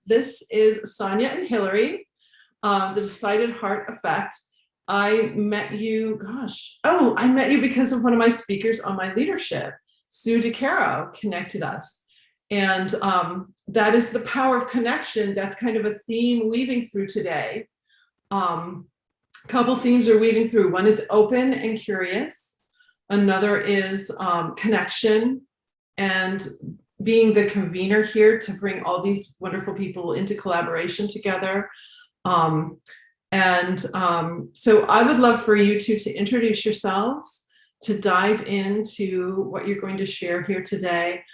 This is Sonja and Hilary, the Decided Heart Effect. I met you, I met you because of one of my speakers on my leadership. Sue DeCaro connected us. And that is the power of connection. That's kind of a theme weaving through today. Couple themes are weaving through. One is open and curious. Another is connection and being the convener here to bring all these wonderful people into collaboration together. So I would love for you two to introduce yourselves, to dive into what you're going to share here today.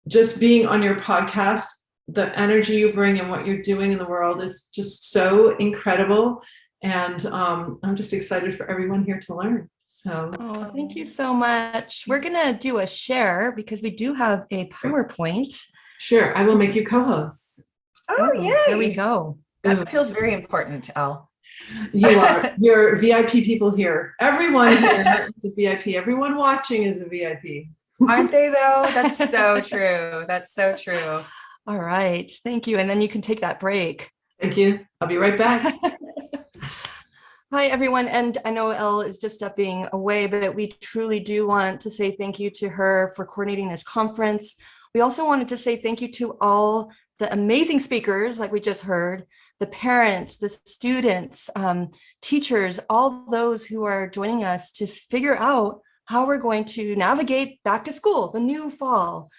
Just being on your podcast, the energy you bring and what you're doing in the world is just so incredible. And I'm just excited for everyone here to learn. So, thank you so much. We're going to do a share because we do have a PowerPoint. Sure, I will make you co-hosts. Oh, yeah. There we go. That feels very important, Elle. You are. You're VIP people here. Everyone here is a VIP. Everyone watching is a VIP. Aren't they, though? That's so true. That's so true. All right. Thank you. And then you can take that break. Thank you. I'll be right back. Hi, everyone. And I know Elle is just stepping away, but we truly do want to say thank you to her for coordinating this conference. We also wanted to say thank you to all the amazing speakers, like we just heard, the parents, the students, teachers, all those who are joining us to figure out how we're going to navigate back to school, the new fall.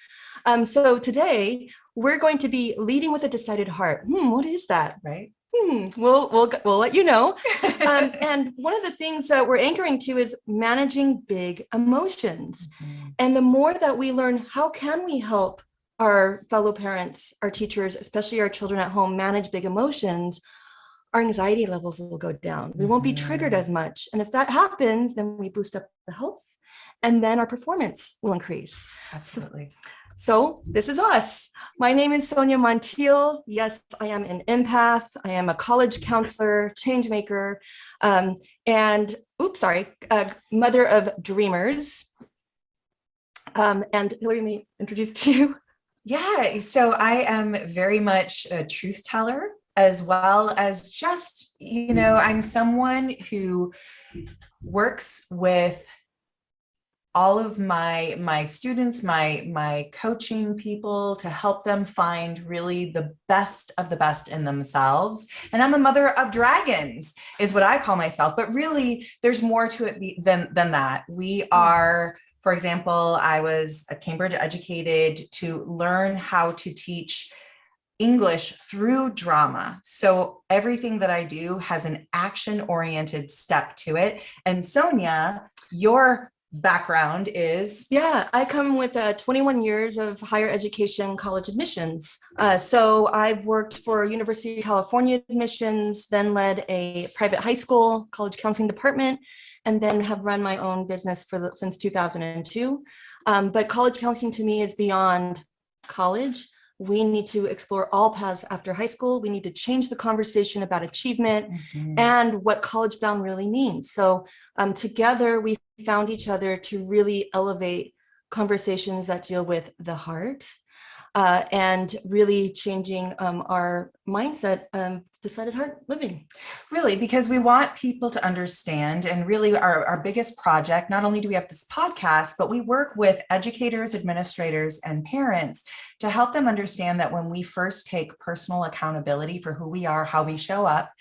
So today, we're going to be leading with a decided heart. What is that, right? We'll let you know. And one of the things that we're anchoring to is managing big emotions. And the more that we learn, how can we help our fellow parents, our teachers, especially our children at home, manage big emotions, our anxiety levels will go down. We won't be triggered as much. And if that happens, then we boost up the health and then our performance will increase. Absolutely. So this is us. My name is Sonja Montiel. Yes, I am an empath. I am a college counselor, change maker, and mother of dreamers. And Hilary, let me introduce to you. Yeah, so I am very much a truth teller, as well as just, I'm someone who works with all of my students, my coaching people, to help them find really the best of the best in themselves. And I'm a mother of dragons, is what I call myself. But really, there's more to it than that. We are, for example, I was Cambridge educated to learn how to teach English through drama. So everything that I do has an action-oriented step to it. And Sonja, your background is? Yeah, I come with 21 years of higher education college admissions. So I've worked for University of California admissions, then led a private high school college counseling department, and then have run my own business since 2002. But college counseling to me is beyond college. We need to explore all paths after high school. We need to change the conversation about achievement and what college bound really means. So together we found each other to really elevate conversations that deal with the heart and really changing our mindset of decided heart living. Really, because we want people to understand, and really our biggest project, not only do we have this podcast, but we work with educators, administrators, and parents to help them understand that when we first take personal accountability for who we are, how we show up,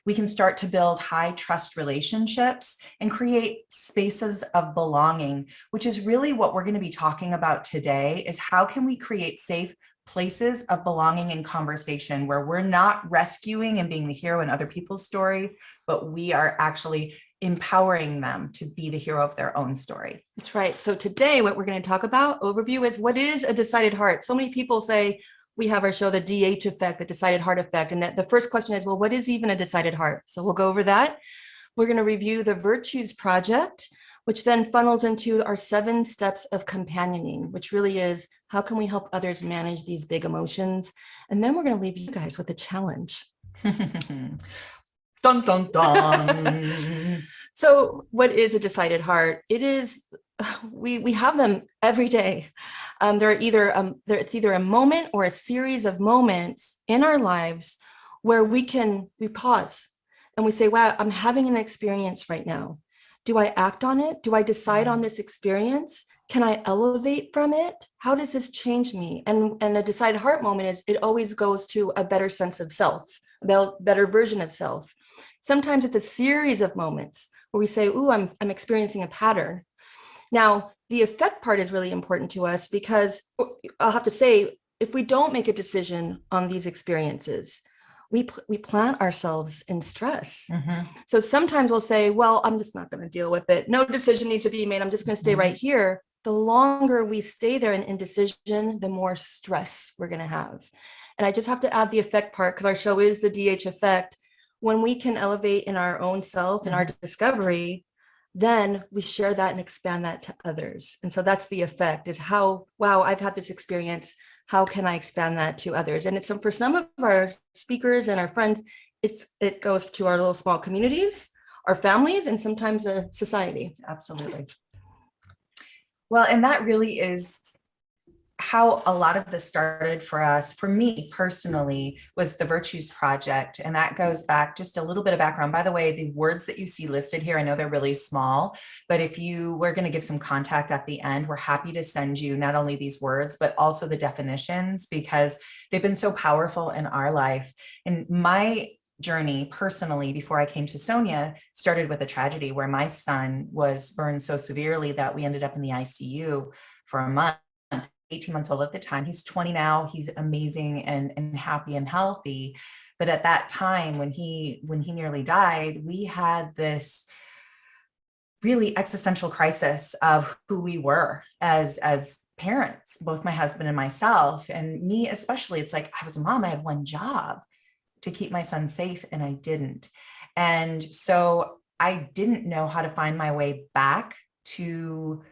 we can start to build high trust relationships and create spaces of belonging, which is really what we're going to be talking about today, is how can we create safe places of belonging and conversation where we're not rescuing and being the hero in other people's story, but we are actually empowering them to be the hero of their own story. That's right. So today what we're going to talk about, overview, is what is a decided heart? So many people say, we have our show, the DH effect, the decided heart effect. And the first question is, well, what is even a decided heart? So we'll go over that. We're going to review the Virtues Project, which then funnels into our 7 steps of companioning, which really is, how can we help others manage these big emotions? And then we're going to leave you guys with a challenge. Dun, dun, dun. So what is a decided heart? It is we have them every day. It's either a moment or a series of moments in our lives where we pause and we say, wow, I'm having an experience right now. Do I act on it? Do I decide on this experience? Can I elevate from it? How does this change me? And a decided heart moment is, it always goes to a better sense of self, a better version of self. Sometimes it's a series of moments where we say, ooh, I'm experiencing a pattern. Now, the effect part is really important to us, because I'll have to say, if we don't make a decision on these experiences, we plant ourselves in stress. Mm-hmm. So sometimes we'll say, well, I'm just not going to deal with it. No decision needs to be made. I'm just going to stay right here. The longer we stay there in indecision, the more stress we're going to have. And I just have to add the effect part, because our show is the DH effect. When we can elevate in our own self and our discovery, then we share that and expand that to others. And so that's the effect, is how, wow, I've had this experience. How can I expand that to others? And it's for some of our speakers and our friends, it goes to our little small communities, our families, and sometimes a society. Absolutely. Well, and that really is how a lot of this started for us. For me personally, was the Virtues Project. And that goes back, just a little bit of background. By the way, the words that you see listed here, I know they're really small, but if we're going to give some contact at the end, we're happy to send you not only these words, but also the definitions, because they've been so powerful in our life. And my journey personally, before I came to Sonja, started with a tragedy where my son was burned so severely that we ended up in the ICU for a month. 18 months old at the time. He's 20 now. He's amazing and happy and healthy. But at that time, when he nearly died, we had this really existential crisis of who we were as parents, both my husband and myself, and me especially. It's like, I was a mom. I had one job, to keep my son safe, and I didn't. And so I didn't know how to find my way back to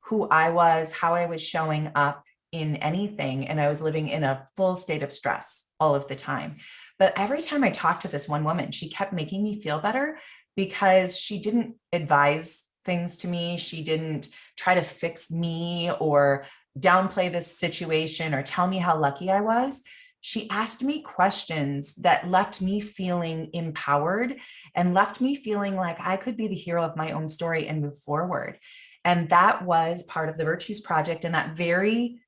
who I was, how I was showing up in anything. And I was living in a full state of stress all of the time. But every time I talked to this one woman, she kept making me feel better, because she didn't advise things to me. She didn't try to fix me or downplay this situation or tell me how lucky I was. She asked me questions that left me feeling empowered and left me feeling like I could be the hero of my own story and move forward. And that was part of the Virtues Project. And that very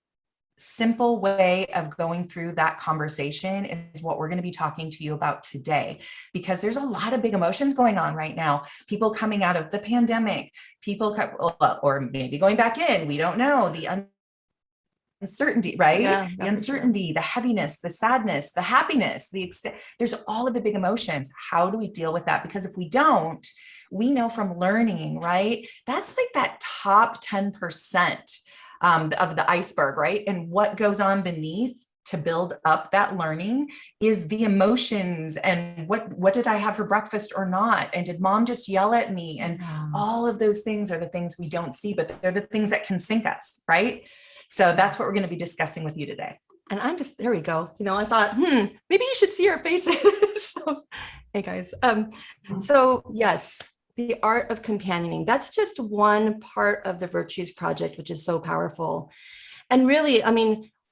simple way of going through that conversation is what we're going to be talking to you about today, because there's a lot of big emotions going on right now. People coming out of the pandemic, or maybe going back in, we don't know, the uncertainty, right? Yeah, the uncertainty, the heaviness, the sadness, the happiness, there's all of the big emotions. How do we deal with that? Because if we don't, we know from learning, right? That's like that top 10% of the iceberg, right? And what goes on beneath to build up that learning is the emotions, and what did I have for breakfast or not? And did mom just yell at me? And all of those things are the things we don't see, but they're the things that can sink us, right? So that's what we're going to be discussing with you today. And there we go. I thought, maybe you should see our faces. Hey guys. So yes, the art of companioning. That's just one part of the Virtues Project, which is so powerful. And really,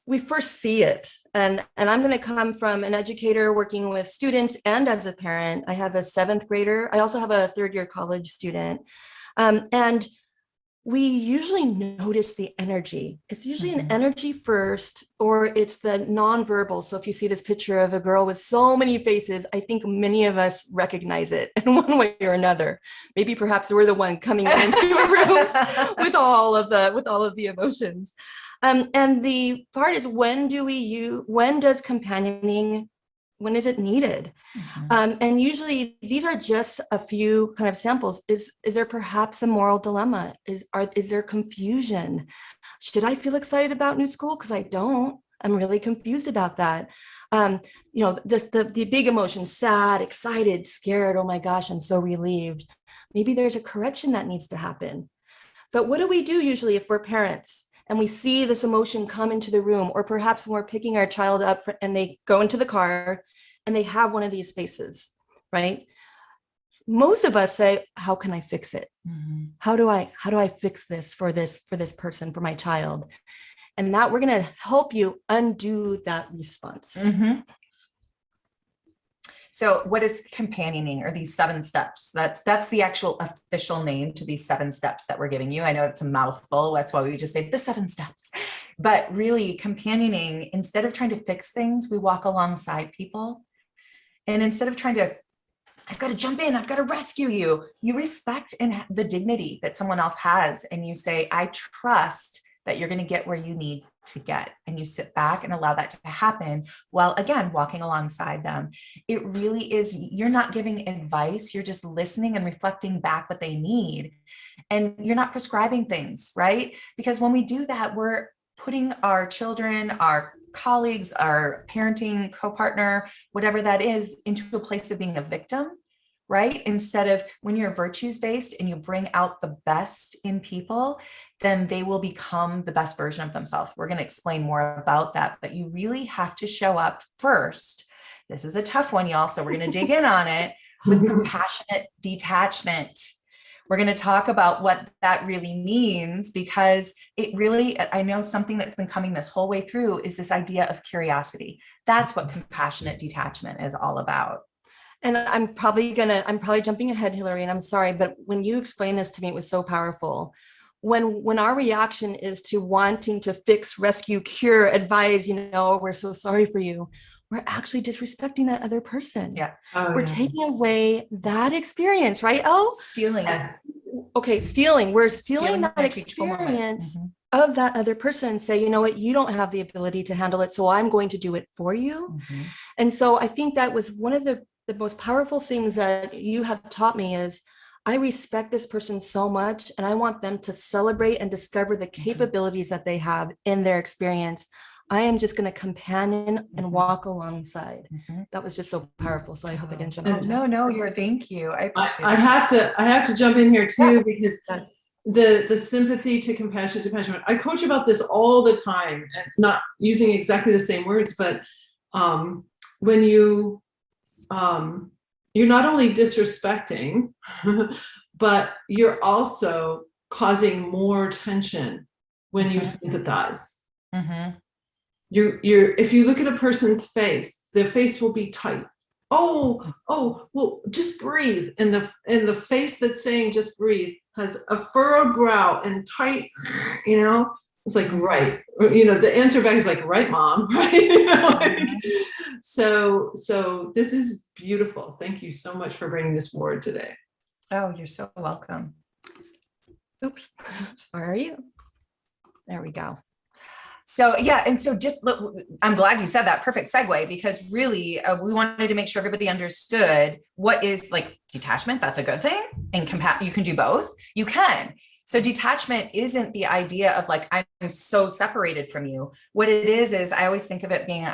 we first see it. And I'm going to come from an educator working with students and as a parent. I have a 7th grader. I also have a 3rd-year college student. And we usually notice the energy. It's usually an energy first, or it's the nonverbal. So if you see this picture of a girl with so many faces, I think many of us recognize it in one way or another. Maybe perhaps we're the one coming into a room with all of the emotions. And the part is, when does companioning, when is it needed? And usually these are just a few kind of samples. Is there perhaps a moral dilemma? Is there confusion? Should I feel excited about new school? Because I don't. I'm really confused about that. The big emotions: sad, excited, scared. Oh my gosh, I'm so relieved. Maybe there's a correction that needs to happen. But what do we do usually if we're parents and we see this emotion come into the room, or perhaps when we're picking our child up and they go into the car and they have one of these faces, right? most of us say, how can I fix it? Mhm. How do I fix this for this person, for my child? And that we're going to help you undo that response. Mhm. So what is companioning, or these 7 steps? That's the actual official name to these 7 steps that we're giving you. I know it's a mouthful. That's why we just say the 7 steps. But really, companioning, instead of trying to fix things, we walk alongside people. And instead of trying to, I've got to jump in, I've got to rescue you, you respect and the dignity that someone else has. And you say, I trust that you're going to get where you need to get. And you sit back and allow that to happen while, again, walking alongside them. It really is, you're not giving advice, you're just listening and reflecting back what they need. And you're not prescribing things, right? Because when we do that, we're putting our children, our colleagues, our parenting co-partner, whatever that is, into a place of being a victim, right? Instead of, when you're virtues based and you bring out the best in people, then they will become the best version of themselves. We're going to explain more about that, but you really have to show up first. This is a tough one, y'all. So we're going to dig in on it with compassionate detachment. We're going to talk about what that really means, because it really, I know something that's been coming this whole way through is this idea of curiosity. That's what compassionate detachment is all about. And I'm probably jumping ahead, Hilary, and I'm sorry, but when you explained this to me, it was so powerful. When our reaction is to wanting to fix, rescue, cure, advise, we're so sorry for you, we're actually disrespecting that other person. Yeah. We're taking away that experience, right, Elle? Stealing. Yes. Okay, stealing. We're stealing that a teachable moment. experience of that other person and say, you know what, you don't have the ability to handle it, so I'm going to do it for you. And so I think that was one of the most powerful things that you have taught me is, I respect this person so much, and I want them to celebrate and discover the capabilities that they have in their experience. I am just going to companion and walk alongside. That was just so powerful. So I hope I didn't jump into that. No, thank you. I appreciate I have to jump in here too, because Yes. the sympathy to compassion to detachment. I coach about this all the time, and not using exactly the same words, but when you're not only disrespecting, but you're also causing more tension when you sympathize. If you look at a person's face, their face will be tight. Oh, well, just breathe. And the face that's saying just breathe has a furrowed brow and tight, it's like, right. The answer back is like, right, mom, right? So this is beautiful. Thank you so much for bringing this forward today. Oh, you're so welcome. Oops. Where are you? There we go. So yeah, and so just look, I'm glad you said that. Perfect segue, because really we wanted to make sure everybody understood what is like detachment. That's a good thing, and you can do both. You can. So detachment isn't the idea of like, I'm so separated from you. What it is I always think of it being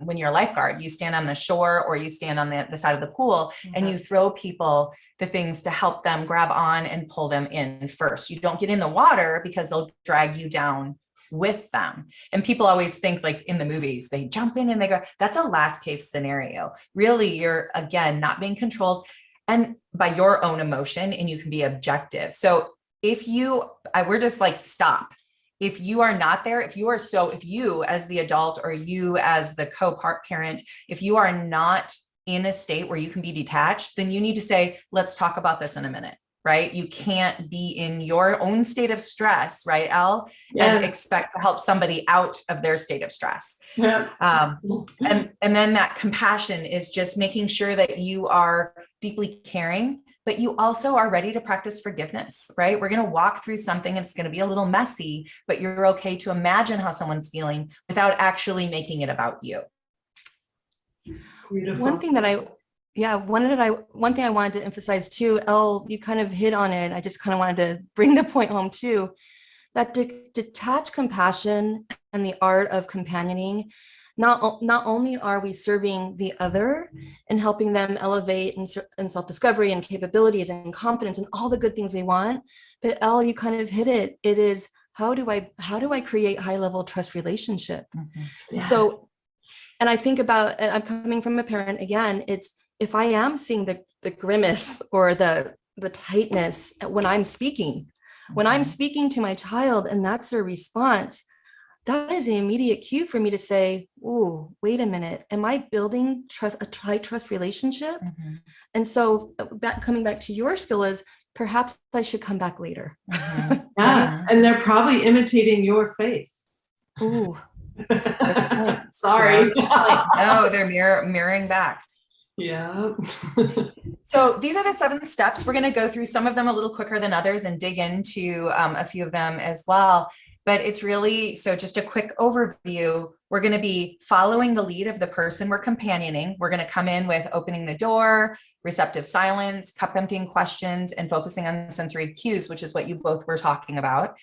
when you're a lifeguard, you stand on the shore or you stand on the side of the pool and you throw people the things to help them grab on and pull them in first. You don't get in the water because they'll drag you down with them. And people always think, like in the movies, they jump in and they go, that's a last case scenario. Really, you're, again, not being controlled and by your own emotion, and you can be objective. So we're just like, stop. If you are not there, if you as the adult or you as the co-parent, if you are not in a state where you can be detached, then you need to say, let's talk about this in a minute, right? You can't be in your own state of stress, right, Elle? Yes. And expect to help somebody out of their state of stress. Yeah. And then that compassion is just making sure that you are deeply caring, but you also are ready to practice forgiveness, right? We're going to walk through something and it's going to be a little messy, but you're okay to imagine how someone's feeling without actually making it about you. Beautiful. One thing I wanted to emphasize too, Elle, you kind of hit on it. I just kind of wanted to bring the point home too, that detached compassion and the art of companioning, not only are we serving the other and helping them elevate in self-discovery and capabilities and confidence and all the good things we want, but Elle, you kind of hit it. It is, how do I create high-level trust relationship? Yeah. So, and I think about, and I'm coming from a parent again, it's if I am seeing the grimace or the tightness when I'm speaking, when I'm speaking to my child and that's their response, that is an immediate cue for me to say, oh, wait a minute, am I building trust, a high trust relationship? And so coming back to your skill is perhaps I should come back later. Yeah, and they're probably imitating your face. Ooh, sorry. No, they're mirroring back. Yeah. So these are the 7 steps. We're going to go through some of them a little quicker than others and dig into a few of them as well. But it's really, so just a quick overview. We're going to be following the lead of the person we're companioning. We're going to come in with opening the door, receptive silence, cup emptying questions, and focusing on sensory cues, which is what you both were talking about.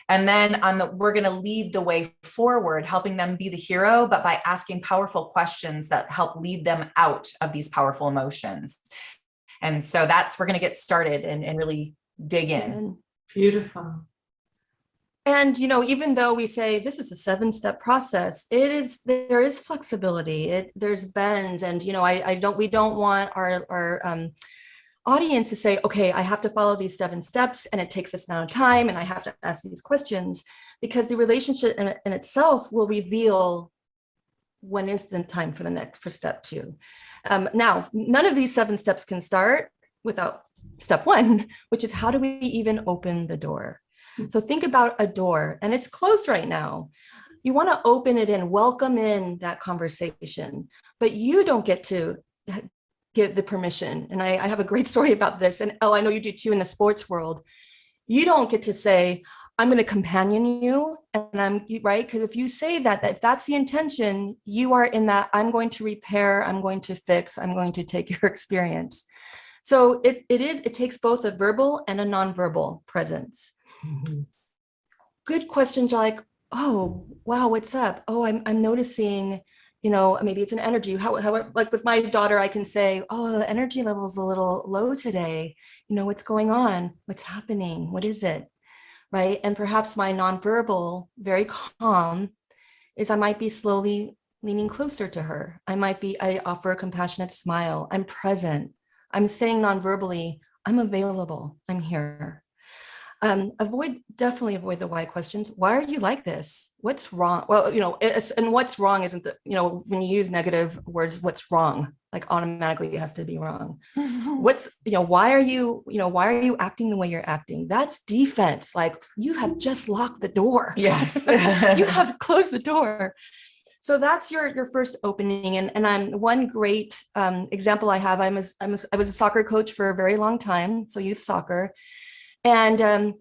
And then we're going to lead the way forward, helping them be the hero, but by asking powerful questions that help lead them out of these powerful emotions. And so we're going to get started and really dig in. Beautiful. And, even though we say this is a 7-step process, there is flexibility. There's bends, and, we don't want our audience to say, okay, I have to follow these 7 steps and it takes this amount of time and I have to ask these questions, because the relationship in itself will reveal when is the time for step 2. Now, none of these 7 steps can start without step 1, which is how do we even open the door? So think about a door and it's closed right now. You want to open it and welcome in that conversation, but you don't get to give the permission. And I have a great story about this. And I know you do too in the sports world. You don't get to say, I'm going to companion you. And right. Because if you say that, if that's the intention, you are in that, I'm going to repair, I'm going to fix, I'm going to take your experience. So it takes both a verbal and a nonverbal presence. Good questions are like, oh, wow, what's up? Oh, I'm noticing, maybe it's an energy. How like with my daughter, I can say, oh, the energy level is a little low today. What's going on? What's happening? What is it? Right. And perhaps my nonverbal, very calm, is I might be slowly leaning closer to her. I offer a compassionate smile. I'm present. I'm saying nonverbally, I'm available. I'm here. Definitely avoid the why questions. Why are you like this? What's wrong? Well, and what's wrong isn't when you use negative words, what's wrong? Like automatically it has to be wrong. Why are you acting the way you're acting? That's defense. Like you have just locked the door. Yes. You have closed the door. So that's your first opening. And I'm one great example I have. I was a soccer coach for a very long time. So youth soccer. And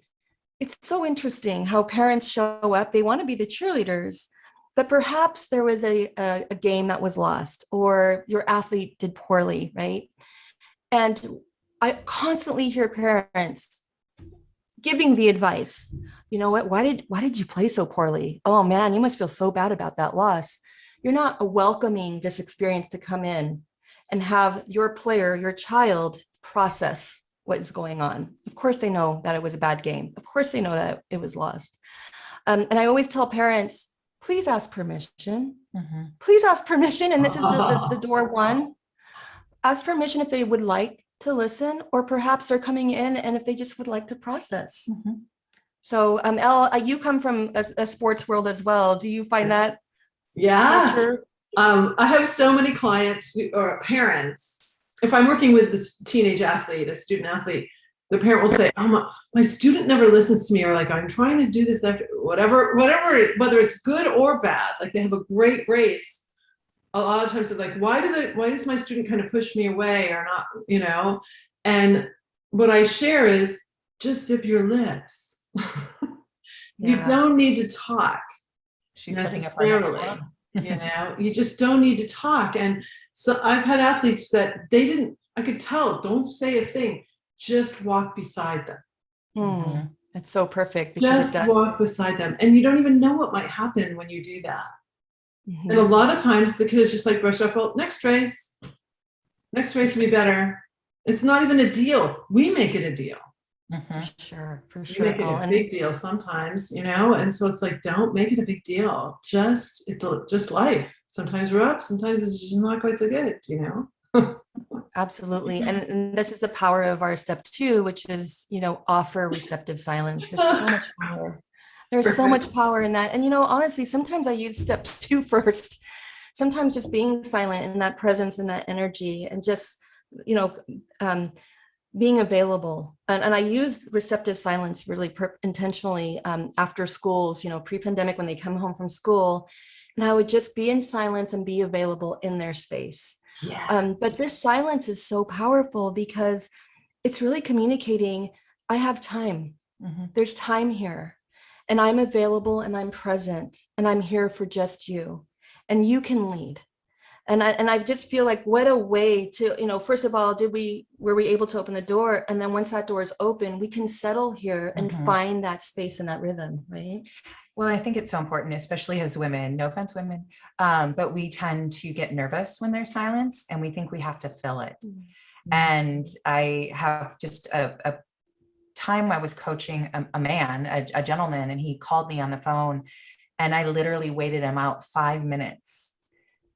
it's so interesting how parents show up. They want to be the cheerleaders, but perhaps there was a game that was lost or your athlete did poorly, right? And I constantly hear parents giving the advice. You know what? Why did you play so poorly? Oh man, you must feel so bad about that loss. You're not welcoming this experience to come in and have your player, your child process what is going on. Of course, they know that it was a bad game. Of course, they know that it was lost. And I always tell parents, please ask permission. Please ask permission. And this is the door 1. Ask permission if they would like to listen, or perhaps they're coming in and if they just would like to process. So, Elle, you come from a sports world as well. Do you find that? Yeah. I have so many clients or parents. If I'm working with this teenage athlete, a student athlete, the parent will say, oh, my student never listens to me, or like, I'm trying to do this after whatever, whether it's good or bad, like they have a great race. A lot of times they're like, why does my student kind of push me away or not, and what I share is just zip your lips. You don't need to talk. She's setting up our next one. You just don't need to talk. And so I've had athletes that I could tell, don't say a thing, just walk beside them. That's so perfect. Just walk beside them. And you don't even know what might happen when you do that. And a lot of times the kid is just like brush off, well, next race will be better. It's not even a deal. We make it a deal. For sure. We make it a big deal sometimes, and so it's like, don't make it a big deal. It's just life. Sometimes we're up, sometimes it's just not quite so good, Absolutely. And this is the power of our step 2, which is, offer receptive silence. There's so much power. There's so much power in that. And, honestly, sometimes I use step 2 first. Sometimes just being silent in that presence and that energy and just, being available. And I use receptive silence really intentionally after schools, pre-pandemic when they come home from school. And I would just be in silence and be available in their space. Yeah. But this silence is so powerful because it's really communicating, I have time. There's time here. And I'm available and I'm present and I'm here for just you. And you can lead. And I just feel like what a way to, first of all, were we able to open the door? And then once that door is open, we can settle here and find that space and that rhythm, right? Well, I think it's so important, especially as women, no offense, women, but we tend to get nervous when there's silence and we think we have to fill it. And I have just a time I was coaching a gentleman, and he called me on the phone and I literally waited him out 5 minutes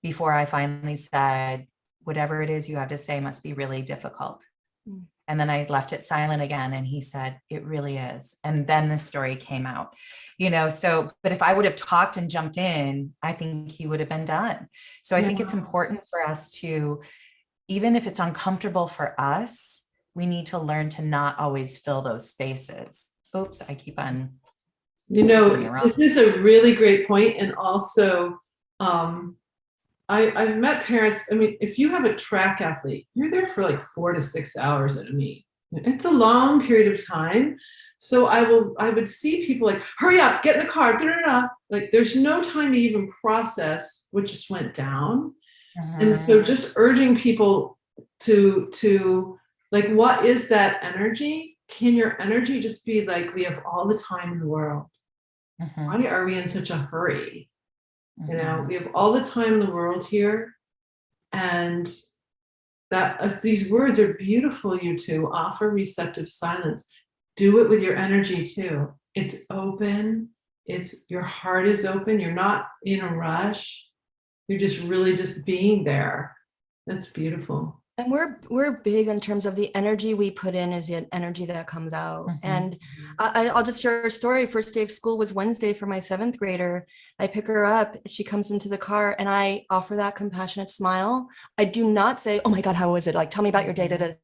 before I finally said, whatever it is you have to say must be really difficult. And then I left it silent again. And he said, it really is. And then the story came out, but if I would have talked and jumped in, I think he would have been done. So I think it's important for us to, even if it's uncomfortable for us, we need to learn to not always fill those spaces. Oops, I keep on. This is a really great point. And also, I've met parents. I mean, if you have a track athlete, you're there for like 4 to 6 hours at a meet. It's a long period of time. So I would see people like, hurry up, get in the car, like there's no time to even process what just went down. And so just urging people to like, what is that energy? Can your energy just be like, we have all the time in the world? Why are we in such a hurry? We have all the time in the world here. And that these words are beautiful, you two. Offer receptive silence. Do it with your energy too. It's open. Your heart is open. You're not in a rush. You're just really just being there. That's beautiful. And we're big in terms of the energy we put in is the energy that comes out. And I'll just share a story. First day of school was Wednesday for my 7th grader. I pick her up. She comes into the car and I offer that compassionate smile. I do not say, oh my God, how was it? Like, tell me about your day.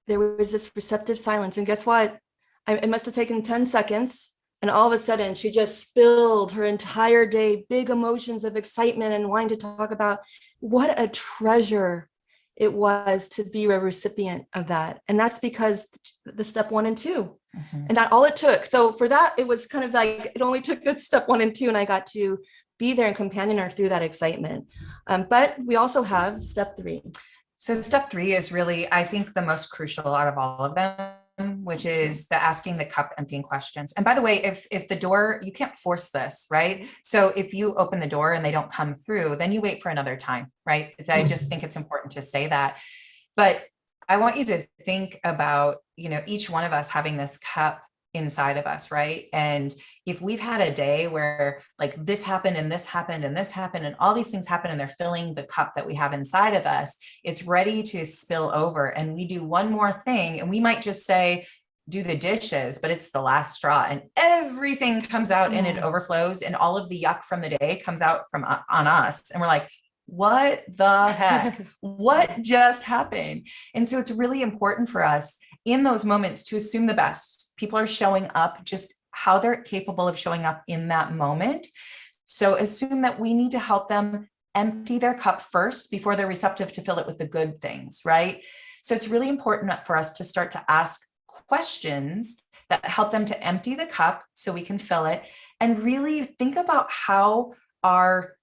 There was this receptive silence. And guess what? It must have taken 10 seconds. And all of a sudden, she just spilled her entire day, big emotions of excitement and wanting to talk about what a treasure it was to be a recipient of that. And that's because the step 1 and 2, and that's all it took. So for that, it was kind of like, it only took the step 1 and 2, and I got to be there and companion her through that excitement. But we also have step 3. So step 3 is really, I think, the most crucial out of all of them, which is the asking the cup emptying questions. And by the way, if the door, you can't force this, right? So if you open the door and they don't come through, then you wait for another time, right? I just think it's important to say that. But I want you to think about, each one of us having this cup inside of us, right? And if we've had a day where like this happened and this happened and this happened and all these things happen and they're filling the cup that we have inside of us, it's ready to spill over. And we do one more thing and we might just say, do the dishes, but it's the last straw and everything comes out and it overflows and all of the yuck from the day comes out on us. And we're like, what the heck? What just happened? And so it's really important for us in those moments to assume the best. People are showing up just how they're capable of showing up in that moment. So assume that we need to help them empty their cup first before they're receptive to fill it with the good things, right? So it's really important for us to start to ask questions that help them to empty the cup so we can fill it, and really think about how our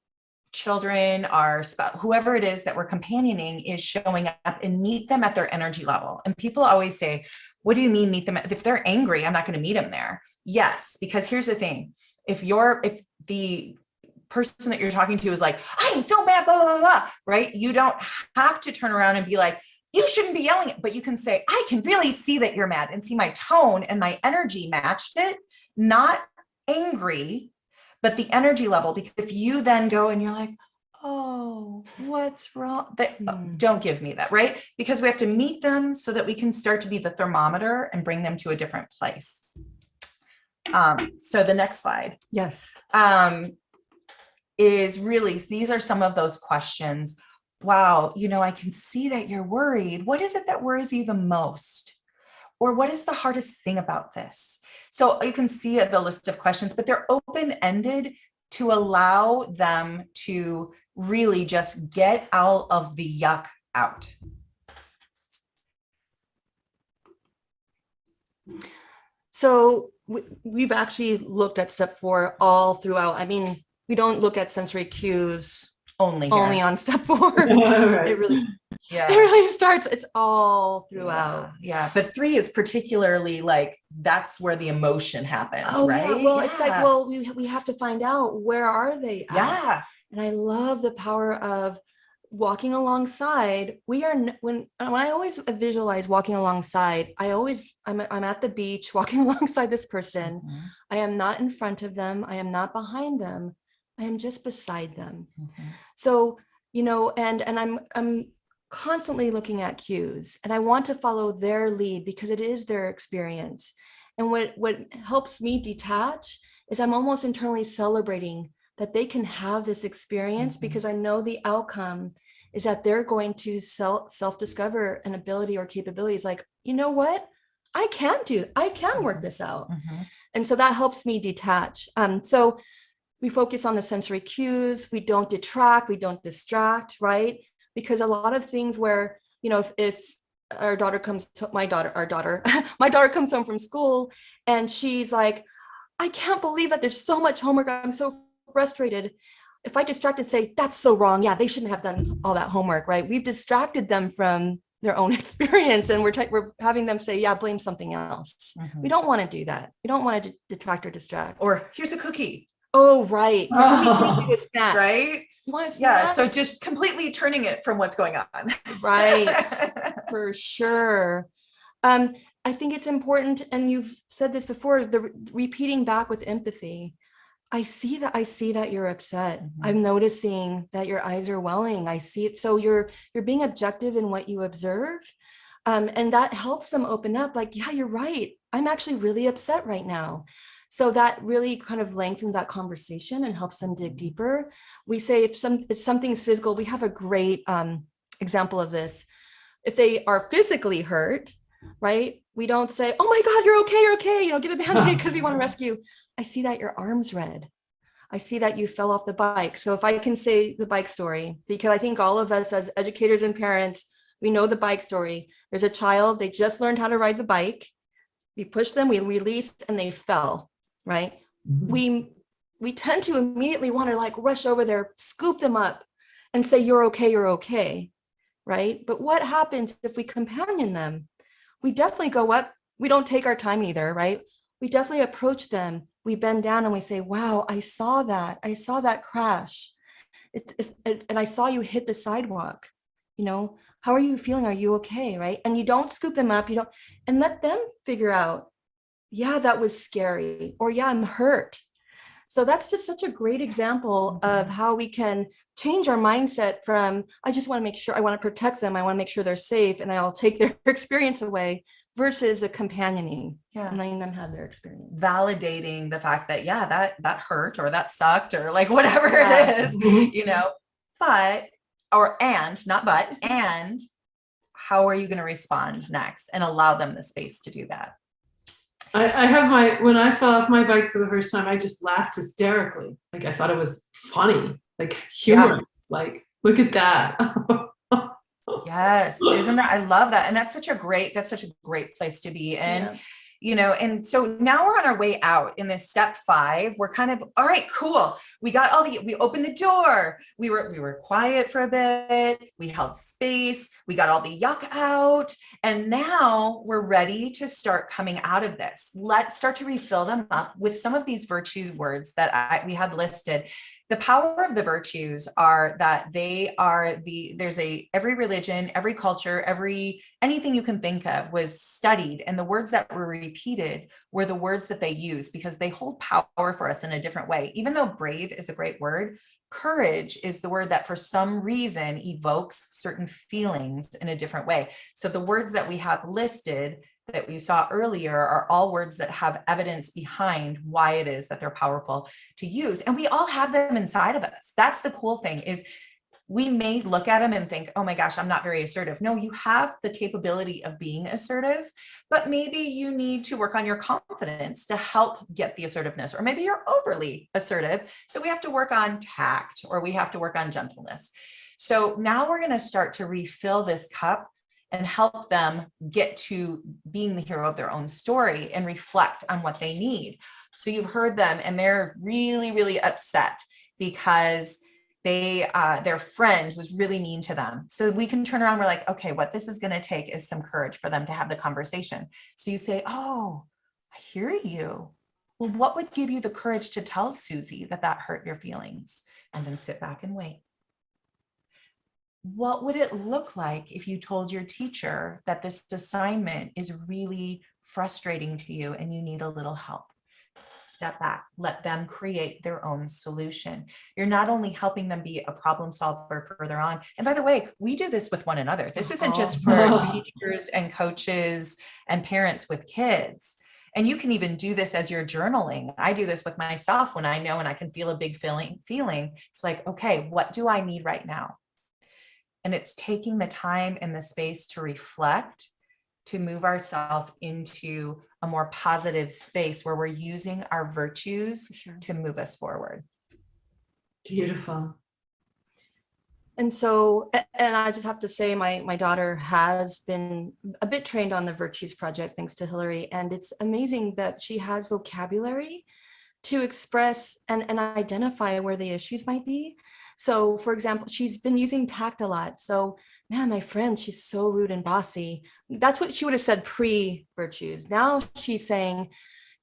children, our spouse, whoever it is that we're companioning is showing up, and meet them at their energy level. And people always say, what do you mean meet them? If they're angry, I'm not going to meet them there. Yes, because here's the thing. If the person that you're talking to is like, I am so mad, blah, blah, blah, blah, right? You don't have to turn around and be like, you shouldn't be yelling, but you can say, I can really see that you're mad, and see my tone and my energy matched it, not angry, but the energy level. Because if you then go and you're like, oh, what's wrong? Hmm. Don't give me that, right? Because we have to meet them so that we can start to be the thermometer and bring them to a different place. So the next slide Yes. is really, these are some of those questions. Wow, I can see that you're worried. What is it that worries you the most? Or what is the hardest thing about this? So you can see the list of questions, but they're open-ended to allow them to really just get all of the yuck out. So we've actually looked at step 4 all throughout. I mean, we don't look at sensory cues Only on step 4. Right. It really starts, it's all throughout. Yeah. But 3 is particularly like, that's where the emotion happens, right? Yeah. Well, it's like, well, we have to find out, where are they at? Yeah. And I love the power of walking alongside. When I always visualize walking alongside, I'm at the beach walking alongside this person. Mhm. I am not in front of them. I am not behind them. I am just beside them. Mhm. So, and I'm constantly looking at cues, and I want to follow their lead because it is their experience. And what helps me detach is I'm almost internally celebrating that they can have this experience, Mhm. because I know the outcome is that they're going to self-discover an ability or capabilities like, you know what? I can work this out. Mhm. And so that helps me detach. So we focus on the sensory cues. We don't detract, we don't distract, right? Because a lot of things where, if our daughter comes to my daughter my daughter comes home from school and she's like, I can't believe that there's so much homework, I'm so frustrated. If I distract and say, that's so wrong, yeah, they shouldn't have done all that homework, right? We've distracted them from their own experience, and we're having them say, yeah, blame something else. Mhm. We don't want to do that. We don't want to detract or distract. Or here's a cookie. Oh, right. Yeah, let me feed you a snack. Right? You want a snack? Yeah. So just completely turning it from what's going on. Right. For sure. I think it's important, and you've said this before, the repeating back with empathy. I see that you're upset. Mhm. I'm noticing that your eyes are welling. I see it. So you're being objective in what you observe. And that helps them open up, like, yeah, you're right. I'm actually really upset right now. So that really kind of lengthens that conversation and helps them dig deeper. We say if something's physical, we have a great example of this. If they are physically hurt, right? We don't say, oh my God, you're okay, get a Band-Aid because we want to rescue. I see that your arm's red. I see that you fell off the bike. So if I can say the bike story, because I think all of us as educators and parents, we know the bike story. There's a child, they just learned how to ride the bike. We pushed them, we released, and they fell, right? Mhm. We tend to immediately want to like rush over there, scoop them up and say, you're okay, right? But what happens if we companion them? We definitely go up. We don't take our time either, right? We definitely approach them. We bend down and we say, wow, I saw that crash. And I saw you hit the sidewalk. How are you feeling? Are you okay? Right? And you don't scoop them up. And let them figure out, yeah, that was scary, or yeah, I'm hurt. So that's just such a great example of how we can change our mindset from, I just want to make sure, I want to protect them, I want to make sure they're safe, and I'll take their experience away, versus a companioning and letting them have their experience. Validating the fact that, yeah, that hurt, or that sucked, or like whatever Yeah. it is, and how are you going to respond next, and allow them the space to do that. I have when I fell off my bike for the first time, I just laughed hysterically. Like, I thought it was funny, like humorous. Like, look at that. Yes. Isn't that, I love that. And that's such a great place to be in. Yeah. And so now we're on our way out in this step 5. We're kind of, all right, cool. We opened the door. We were quiet for a bit. We held space. We got all the yuck out. And now we're ready to start coming out of this. Let's start to refill them up with some of these virtue words that we had listed. The power of the virtues are that every religion, every culture, anything you can think of was studied, and the words that were repeated were the words that they use, because they hold power for us in a different way. Even though brave is a great word, Courage is the word that for some reason evokes certain feelings in a different way. So the words that we have listed that we saw earlier are all words that have evidence behind why it is that they're powerful to use. And we all have them inside of us. That's the cool thing, is we may look at them and think, oh my gosh, I'm not very assertive. No, you have the capability of being assertive, but maybe you need to work on your confidence to help get the assertiveness, or maybe you're overly assertive. So we have to work on tact, or we have to work on gentleness. So now we're going to start to refill this cup and help them get to being the hero of their own story and reflect on what they need. So you've heard them and they're really, really upset because their friend was really mean to them. So we can turn around, we're like, okay, what this is going to take is some courage for them to have the conversation. So you say, oh, I hear you. Well, what would give you the courage to tell Susie that that hurt your feelings? And then sit back and wait. What would it look like if you told your teacher that this assignment is really frustrating to you and you need a little help? Step back, let them create their own solution. You're not only helping them be a problem solver further on. And by the way, we do this with one another. This isn't just for teachers and coaches and parents with kids. And you can even do this as you're journaling. I do this with myself when I know and I can feel a big feeling. It's like, okay, what do I need right now? And it's taking the time and the space to reflect, to move ourselves into a more positive space where we're using our virtues to move us forward. Beautiful. And so, and I just have to say, my daughter has been a bit trained on the Virtues Project, thanks to Hilary. And it's amazing that she has vocabulary to express and identify where the issues might be. So for example, she's been using tact a lot. So, man, my friend, she's so rude and bossy. That's what she would have said pre-virtues. Now she's saying,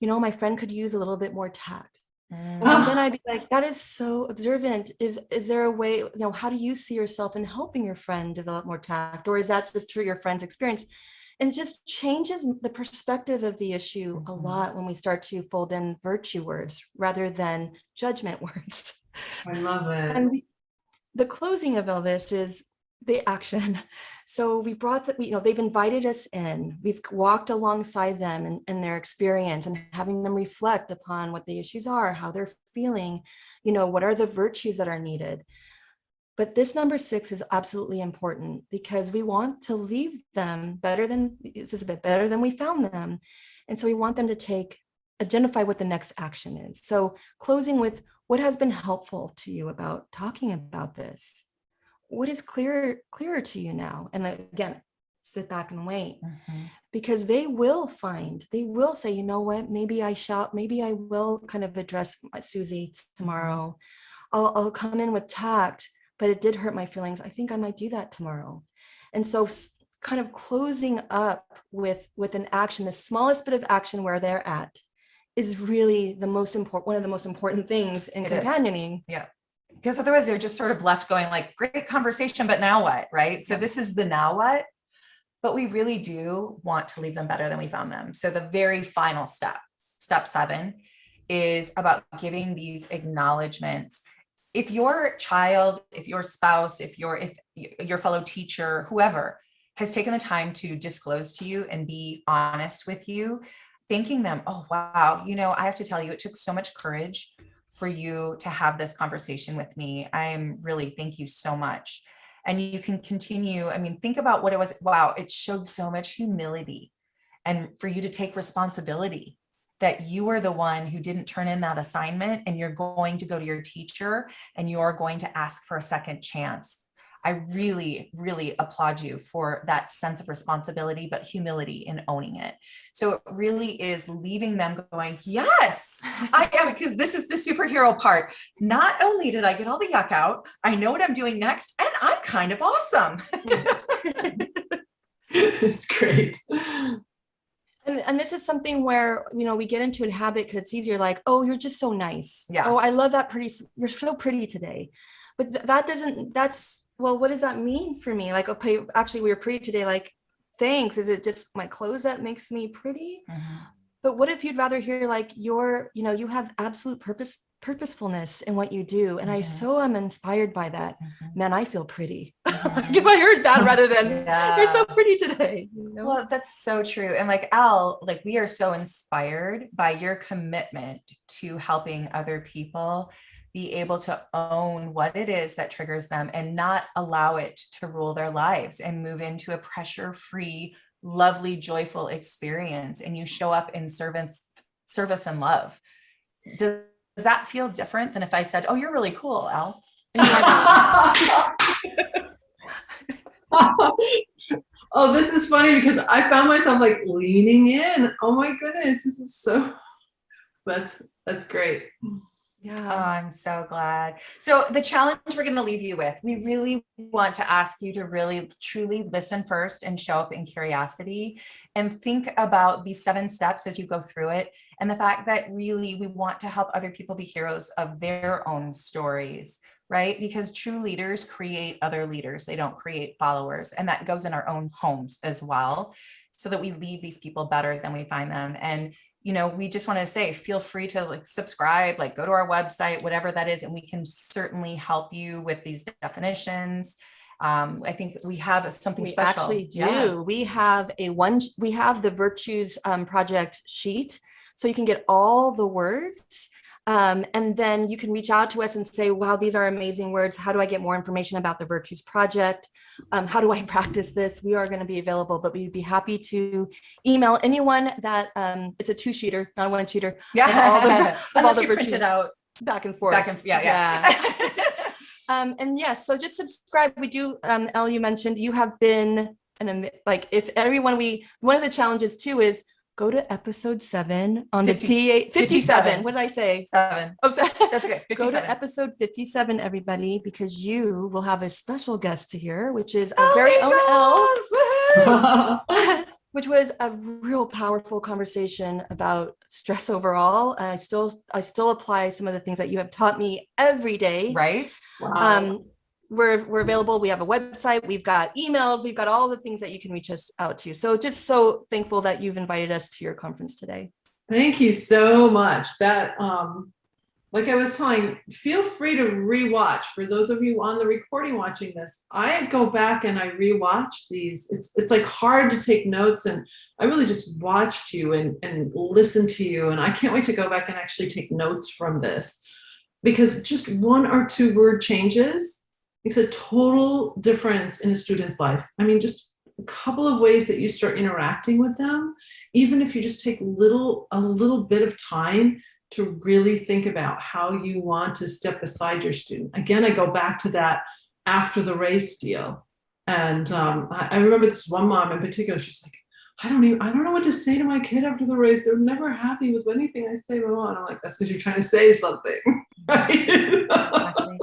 my friend could use a little bit more tact. And then I'd be like, that is so observant. Is there a way, how do you see yourself in helping your friend develop more tact? Or is that just through your friend's experience? And just changes the perspective of the issue a lot when we start to fold in virtue words rather than judgment words. I love it. And the closing of all this is the action. So we brought that, they've invited us in, we've walked alongside them and their experience and having them reflect upon what the issues are, how they're feeling, what are the virtues that are needed. But this number 6 is absolutely important because we want to leave them it's a bit better than we found them. And so we want them to identify what the next action is. So closing with, what has been helpful to you about talking about this? What is clearer to you now? And again, sit back and wait, because they will say, you know what, maybe I will kind of address Susie tomorrow. I'll come in with tact, but it did hurt my feelings. I think I might do that tomorrow. And so kind of closing up with an action, the smallest bit of action where they're at, is really one of the most important things in companioning. Yeah. Because otherwise they're just sort of left going like, great conversation, but now what, right? So this is the now what, but we really do want to leave them better than we found them. So the very final step 7, is about giving these acknowledgements. If your child, if your spouse, if your fellow teacher, whoever has taken the time to disclose to you and be honest with you, thanking them, oh, wow, I have to tell you, it took so much courage for you to have this conversation with me. Thank you so much. And you can continue. Think about what it was. Wow, it showed so much humility, and for you to take responsibility that you were the one who didn't turn in that assignment, and you're going to go to your teacher and you're going to ask for a second chance. I really, really applaud you for that sense of responsibility, but humility in owning it. So it really is leaving them going, yes, I am, because this is the superhero part. Not only did I get all the yuck out, I know what I'm doing next, and I'm kind of awesome. It's great. And this is something where, we get into a habit because it's easier, like, oh, you're just so nice. Yeah. Oh, I love that you're so pretty today. But well, what does that mean for me? Like, okay, actually we were pretty today. Like, thanks. Is it just my clothes that makes me pretty? But what if you'd rather hear like you have absolute purpose purposefulness in what you do. And I Mhm. so am inspired by that. Mhm. Man, I feel pretty. Mhm. If I heard that rather than Yeah. you're so pretty today. You know? Well, that's so true. And like Al, like we are so inspired by your commitment to helping other people be able to own what it is that triggers them and not allow it to rule their lives and move into a pressure-free, lovely, joyful experience. And you show up in service and love. Does that feel different than if I said, "Oh, you're really cool, Al"? And you are Oh, this is funny because I found myself like leaning in. Oh my goodness, this is so, that's great. Oh, yeah. I'm so glad. So the challenge we're going to leave you with, we really want to ask you to really truly listen first and show up in curiosity and think about these 7 steps as you go through it. And the fact that really we want to help other people be heroes of their own stories, right? Because true leaders create other leaders. They don't create followers. And that goes in our own homes as well, so that we leave these people better than we find them. And we just want to say, feel free to like subscribe, like go to our website, whatever that is, and we can certainly help you with these definitions. I think we have something We special. actually do. Yeah. We have the Virtues project sheet, so you can get all the words. And then you can reach out to us and say, wow, these are amazing words. How do I get more information about the Virtues Project? How do I practice this? We are going to be available, but we'd be happy to email anyone that it's a 2-sheeter, not a 1-sheeter. Yeah. Of all the Print Virtues it out back and forth. yeah. And yes, so just subscribe. We do, Elle, you mentioned you have been if everyone, one of the challenges too is go to episode 7 on 57. 57. What did I say? 7. Oh, so That's okay. 57. Go to episode 57, everybody, because you will have a special guest to hear, which is our very own Elle, which was a real powerful conversation about stress overall. And I still apply some of the things that you have taught me every day. Right. Wow. We're available. We have a website. We've got emails. We've got all the things that you can reach us out to. So just so thankful that you've invited us to your conference today. Thank you so much. That, like I was telling, feel free to rewatch. For those of you on the recording watching this, I go back and I rewatch these. It's like hard to take notes, and I really just watched you and listened to you. And I can't wait to go back and actually take notes from this, because just 1 or 2 word changes makes a total difference in a student's life. I mean, just a couple of ways that you start interacting with them, even if you just take a little bit of time to really think about how you want to step beside your student. Again, I go back to that after the race deal. And I remember this one mom in particular, she's like, I don't know what to say to my kid after the race. They're never happy with anything I say. And I'm like, that's because you're trying to say something. Right? Exactly.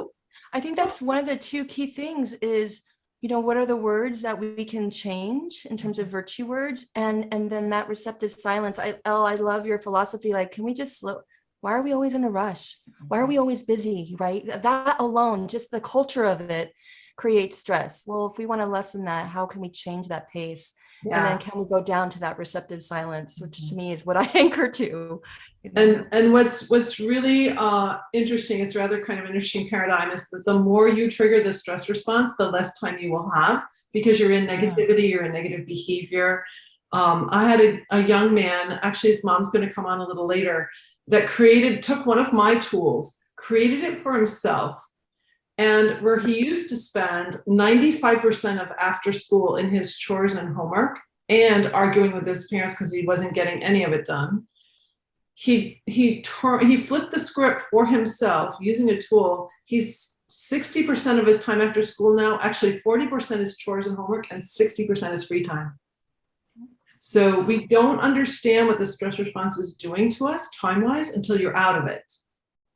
I think that's one of the 2 key things is, what are the words that we can change in terms of virtue words? And then that receptive silence. I love your philosophy. Like, can we just slow? Why are we always in a rush? Why are we always busy, right? That alone, just the culture of it creates stress. Well, if we want to lessen that, how can we change that pace? Yeah. And then can we go down to that receptive silence, which to me is what I anchor to. And what's really interesting, it's rather kind of an interesting paradigm, is that the more you trigger the stress response, the less time you will have, because you're in negativity, you're in negative behavior. I had a young man, actually his mom's going to come on a little later, that took one of my tools, created it for himself, and where he used to spend 95% of after school in his chores and homework and arguing with his parents because he wasn't getting any of it done. He flipped the script for himself using a tool. He's 60% of his time after school now, actually 40% is chores and homework and 60% is free time. So we don't understand what the stress response is doing to us time-wise until you're out of it.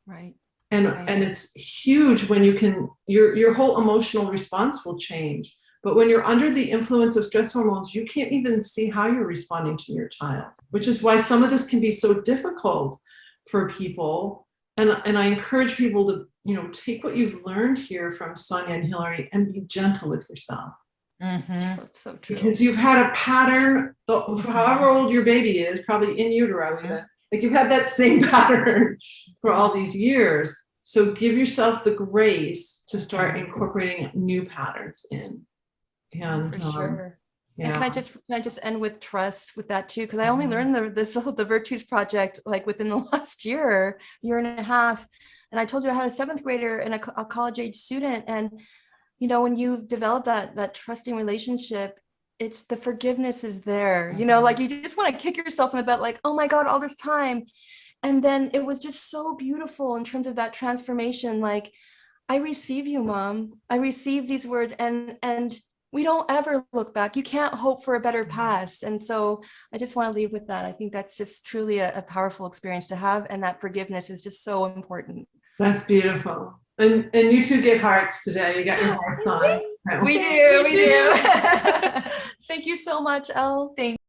Right. And it's huge when you can, your whole emotional response will change. But when you're under the influence of stress hormones, you can't even see how you're responding to your child, which is why some of this can be so difficult for people. And I encourage people to, take what you've learned here from Sonja and Hilary and be gentle with yourself. Mm-hmm. That's so true. Because you've had a pattern, however old your baby is, probably in utero even, Like you've had that same pattern for all these years. So give yourself the grace to start incorporating new patterns in. And For sure. And yeah. can I just end with trust with that too? Because I only learned the Virtues Project like within the last year and a half. And I told you I had a 7th grader and a college age student. And you know, when you develop that trusting relationship, it's the forgiveness is there. You know, like you just want to kick yourself in the butt, like, oh my God, all this time. And then it was just so beautiful in terms of that transformation. Like, I receive you, Mom. I receive these words, and we don't ever look back. You can't hope for a better past. And so I just want to leave with that. I think that's just truly a powerful experience to have. And that forgiveness is just so important. That's beautiful. And you two get hearts today. You got your hearts on. We do. Thank you so much, Elle. Thank